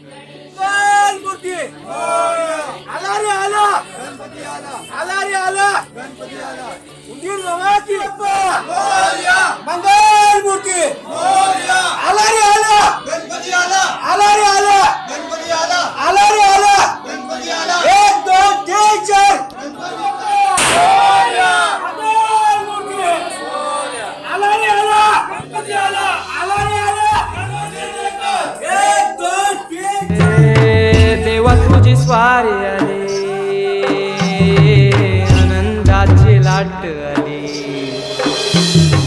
मूर्ती आला रे आला, गणपती आला, आला रे आला, गणपती आला, उंदीर बाबाची मंगल मूर्ती आला रे आला, गणपती आला, आला रे आला, गणपती आला, आला रे आला, गणपती आला, 1 2 3 4 आला रे आला, गणपती आला, आला रे आला, 1 2 3 4 देवा तुझी स्वारी आली, आनंदाची लाट आली,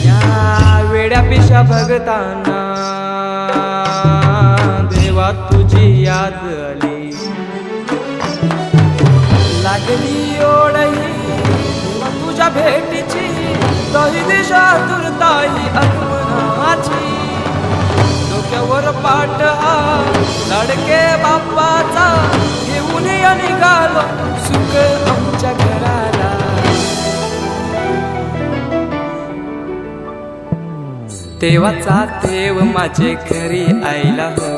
या वेड्या पिशा भगतांना देवा तुझी याद आली, लागली ओढही देवा तुझ्या भेटीची, दही दिशा तुरताई आगमनाची, डोक्यावर पाट हा लाडके बाप्पाचा, घेऊन या निघालो सुख आमच्या घराला. देवाचा देव माझे घरी आईला हो,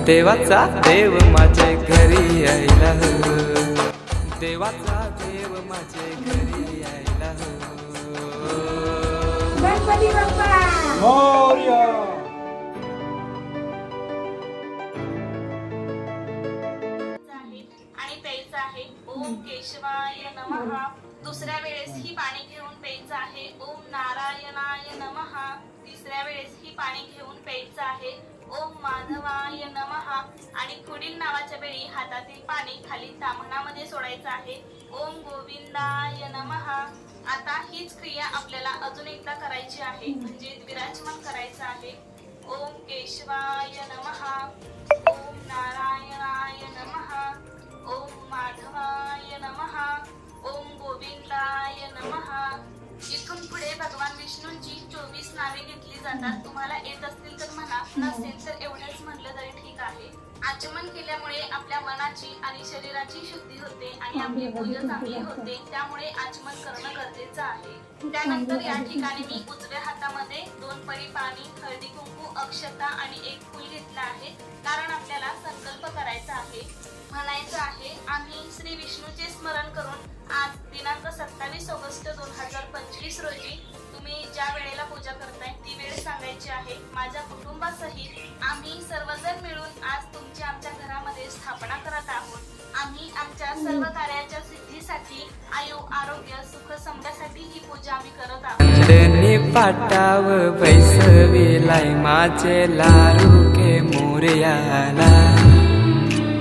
देवाचा देव माझे घरी यायला हो, देवाचा देव माझे घरी यायला हो. गणपती बाप्पा मोरया. आणि प्यायचं आहे ओम केशवाय नमः. दुसऱ्या वेळेस ही पाणी घेऊन प्यायचं आहे ओम नारायणाय नमः. तिसऱ्या वेळेस ही पाणी घेऊन प्यायचं आहे ओम माधवाय नमः. आणि पुढील नावाच्या वेळी हातातील पाणी खाली ताम्हणामध्ये सोडायचं आहे ओम गोविंदाय नमः. आता हीच क्रिया आपल्याला अजून एकदा करायची आहे, म्हणजे विराजमान करायचं आहे. ओम केशवाय नमः, ओम नारायणाय नमः, ओम माधवाय नमः, ओम गोविंदाय नमः. इथून पुढे भगवान विष्णूंची 24 नावे घेतली जातात. तुम्हाला येत असतील तर म्हणा, नसेल तर एवढेच म्हटलं तरी ठीक आहे. आचमन केल्यामुळे आपल्या मनाची आणि शरीराची शुद्धी होते आणि आपली पूजा चांगली होते. त्यामुळे आचमन करणं गरजेचं आहे. त्यानंतर या ठिकाणी मी उजव्या हातामध्ये 2 पळी पाणी, हळदी कुंकू, अक्षता आणि 1 फूल घेतलं आहे. कारण आपल्याला संकल्प करायचा आहे. म्हणायचं आहे, आम्ही श्री विष्णूचे स्मरण करून आज दिनांक 27 ऑगस्ट 2025 रोजी तुम्ही ज्या वेळेला पूजा करताय ती वेळ सांगायची आहे. माझ्या कुटुंबासहित आम्ही सर्वजण मिळून आज तुमची आमच्या घरामध्ये स्थापना करत आहोत. आम्ही आमच्या सर्व कार्याच्या सिद्धीसाठी, आयु आरोग्य सुख समृद्धीसाठी ही पूजा आम्ही करत आहोत. चंदनी पाटाव बैसविलाय माझे लाडू के मोरयाला,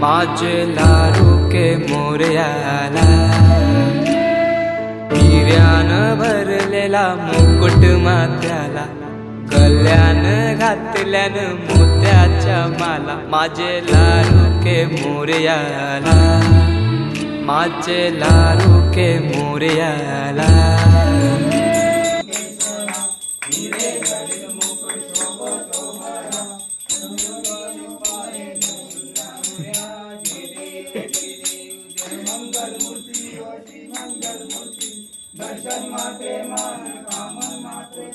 माझे लाडू के मोरयाला, हिऱ्यानं भरलेला मुकुट माथ्याला, गल्यान घातल्यान मोत्याच्या माला, माझे लाडू के मोरयाला, माझे लाडू के मोरयाला. दर्शन माते मन कामन माते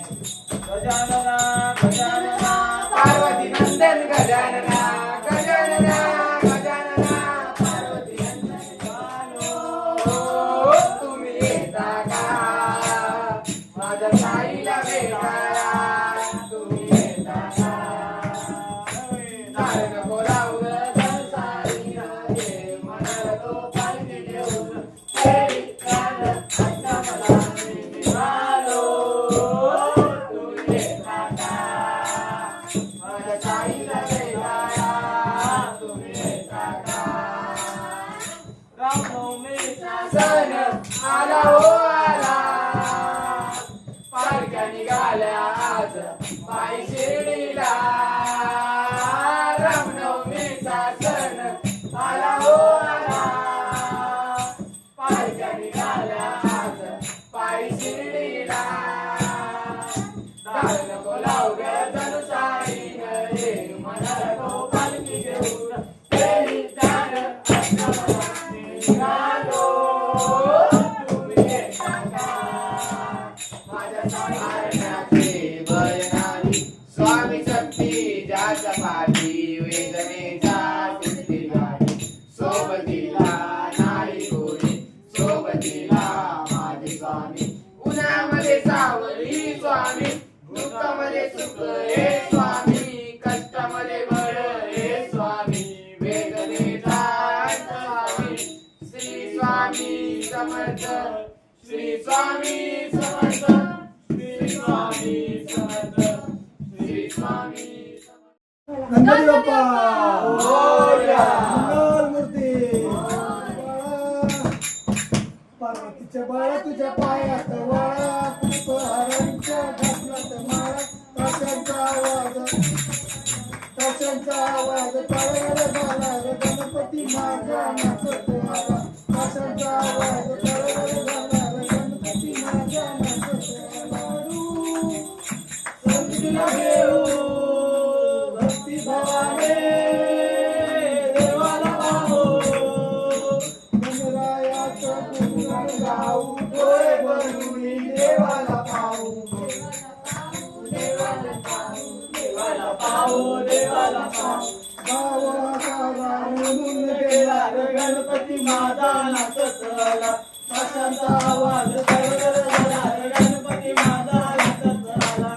गजानना गजानना पार्वती नंदन गजानना गजानना गजानना पार्वती नंदन तुम्ही येता का माझ्या साईला भेटायला तुम्ही येता का दार नको लावू ग संसारी राजे मनाला तो पालखी घेऊन फेरीत काढ आता मला निघालो सण आला हो आला पालख्या निघाल्या आज पायी शिर्डीला रामनवमीचा सण आला हो आला पालख्या निघाल्या आज पायी शिर्डीला दार नको लावू ग जनुसाईन रे मनाला तो पालखी घेऊन फेरीत दार आता मला निघालो तुम्ही येता का माझ्या सारण्याचे भय नाही स्वामी शक्ती ज्याच्या पाठी वेदनेचा सिद्धी नाही सोबतीला नाही कोणी सोबतीला माझे स्वामी उन्हामध्ये सावली स्वामी दुःखामध्ये सुख हे स्वामी कष्टामध्ये बळ हे स्वामी वेदनेचा स्वामी श्री स्वामी समर्थ श्री स्वामी समर्थ श्री स्वामी समर्थ श्री स्वामी गणपती बाप्पा मोरया. मंगलमूर्ती पार्वतीच्या बाळा तुझ्या पायात वाळा पुष्पहारांच्या घासलात माळा ताशांचा आवाज तळवळ झाला रे गणपती माझा नाचत आला ताशांचा आवाज तळवळ झाला रे गणपती माझा नाचत आला संगीला घेऊ भक्ती भावाने देवाला पाहू गणरायाचं गुणगान गाऊ डोळे भरून देवाला पाहू देवाला पाहू देवाला पाहू देवाला पाहू गावाचा म्हणून गेला रे गणपती माझा नाचत आला ताशांचा आवाज तळवळ झाला रे गणपती माझा नाचत आला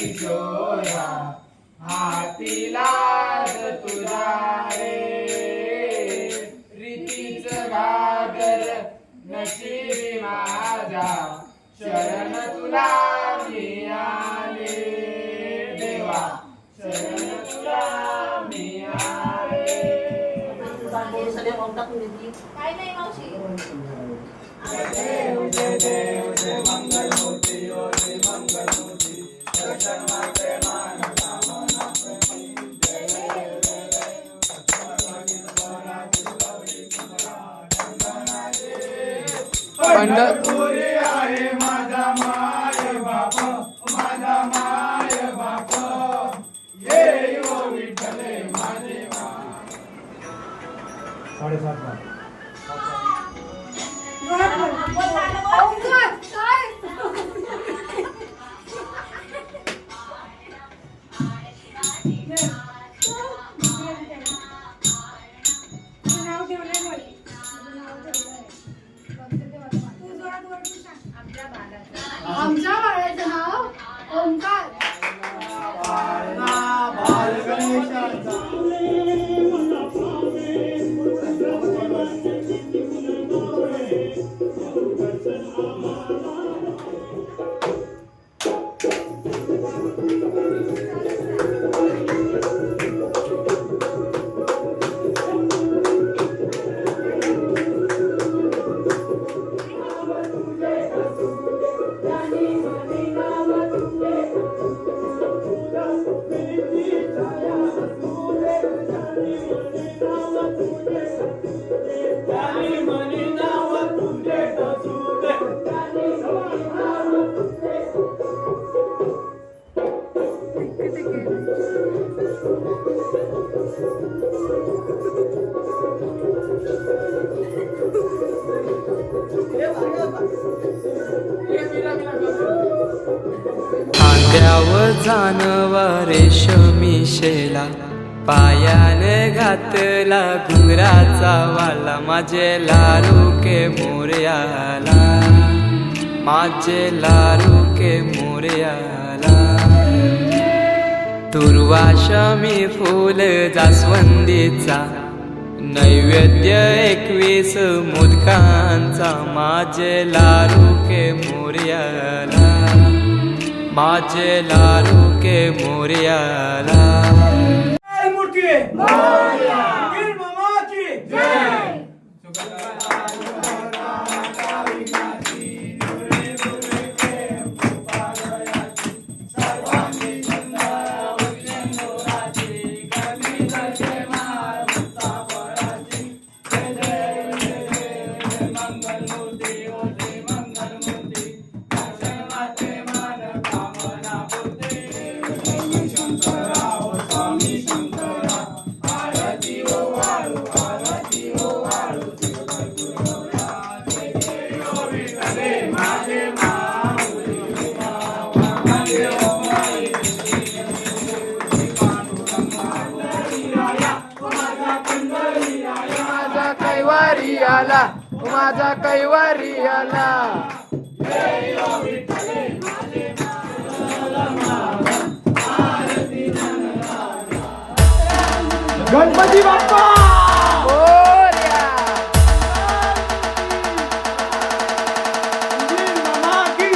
किशोरा हाती लाज तुझा रे रीतीच घागर नशिबी माझा शरण तुला मी आले देवा शरण तुला मी आले. काय नाही मावशी. देव जय देव जय मंगलमूर्ती ओ जय मंगलमूर्ती दर्शन माते मान कामना प्रती जय देव जय देव सत्संगी स्वराजी गौरी कुमारा चंदनाजी पंढरपुरी आहे माझा माय बाप माझा माय बाप ये ओ विठ्ठले माझे माय. 7:30 ओंकार काय नाव ठेवलंय बोल आमच्या बाळाचं नाव ओंकार. खांद्यावर जानवा रेशमी शेला पायाने घातला घुंगराचा वाला माझे लाडू के मोरयाला माझे लाडू के मोरयाला दुर्वाशमी फूल जास्वंदीचा नैवेद्य 21 मोदकांचा माझे लाडू के मोरयाला माझे लाडू के मोरयाला. मूर्ती मोरया वीर मामा की जय. माझा कैवारी आला गणपती बाप्पा मोरया. मामा की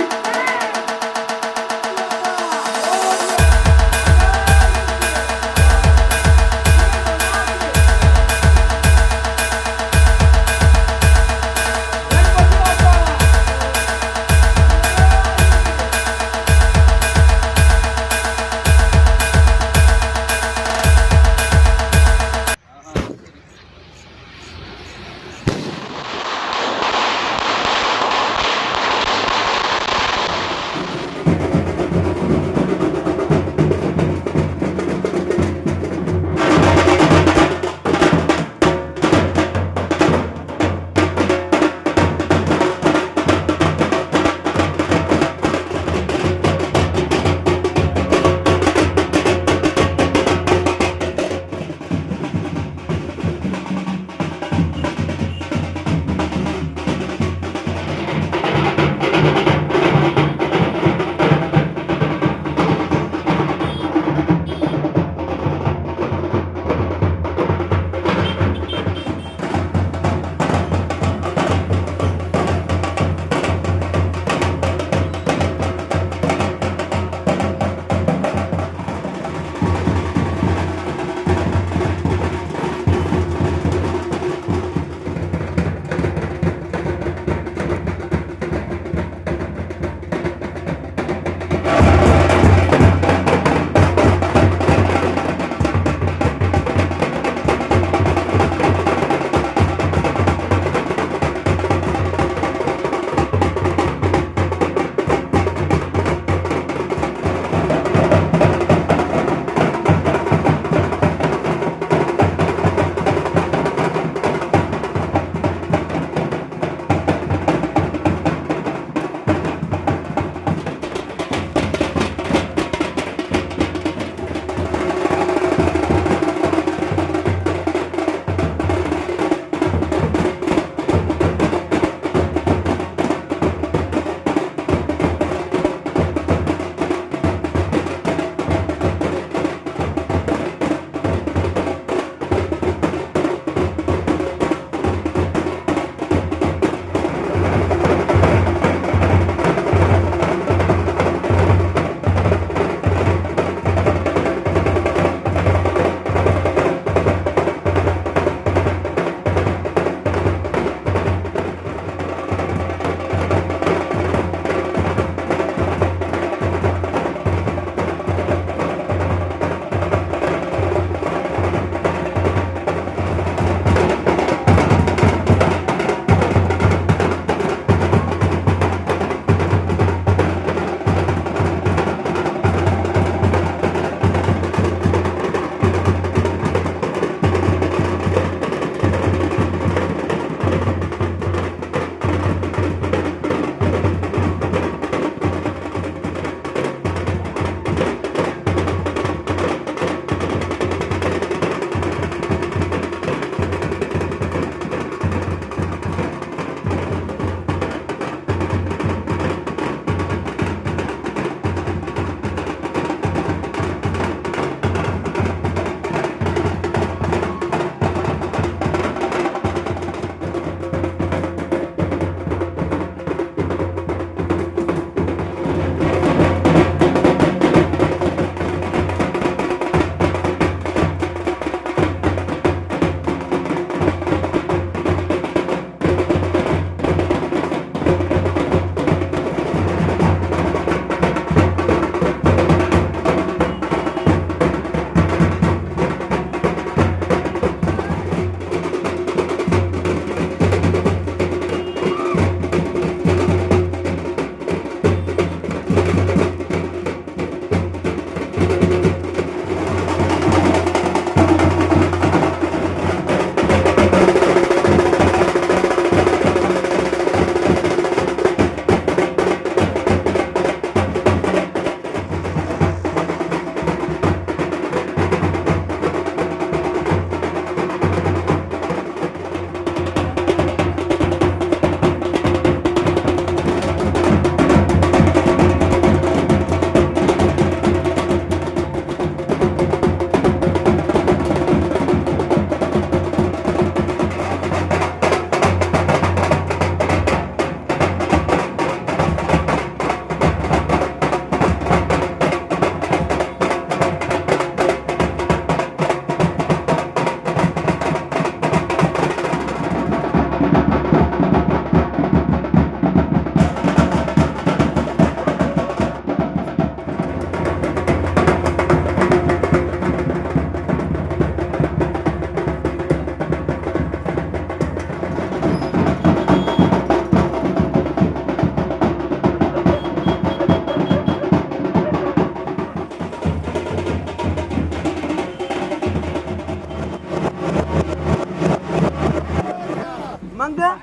कोणत्या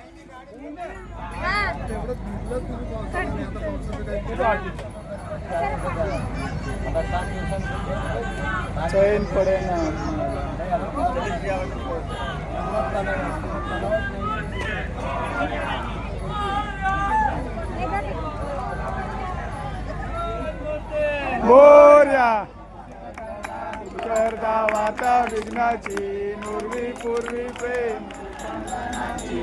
चैन पडे ना मोर्या कर गावाता विघ्नाची नुरवी पूर्वी प्रेम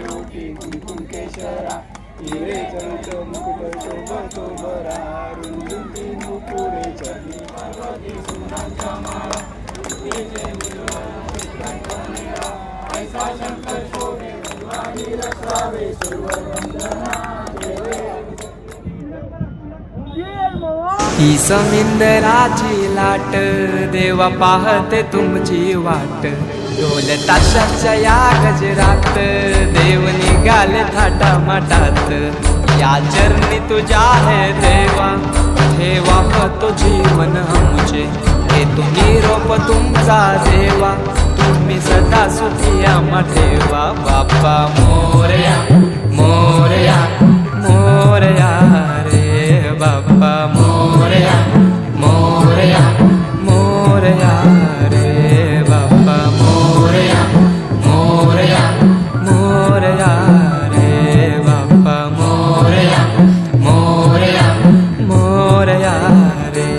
ओटी कुंकुम केशरा हिरे चंच मुकुट शोभतो बरा रुंदी मुकुरे चरणी पार्वती सुनांच्या माळा तिचे ऐसा शंकर शोभे वाणी रसावे सुरवंदना ही समिंदराची लाट देवा पाहते तुमची वाट ढोल ताशाच्या या गजरात देव निघाले थाटा माटात या चरणी तुझ्या है देवा ठेवा तो जीवन आमचे हे तुम्ही रोप तुमचा देवा तुम्ही सदा सुखी आम्हा ठेवा बाप्पा मोरया मोरया मोरया रे बाप्पा मोरया मोरया मोरया रे बाप्पा मोरया मोरया मोरया रे बाप्पा मोरया मोरया मोरया रे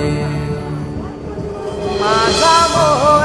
माझा मोर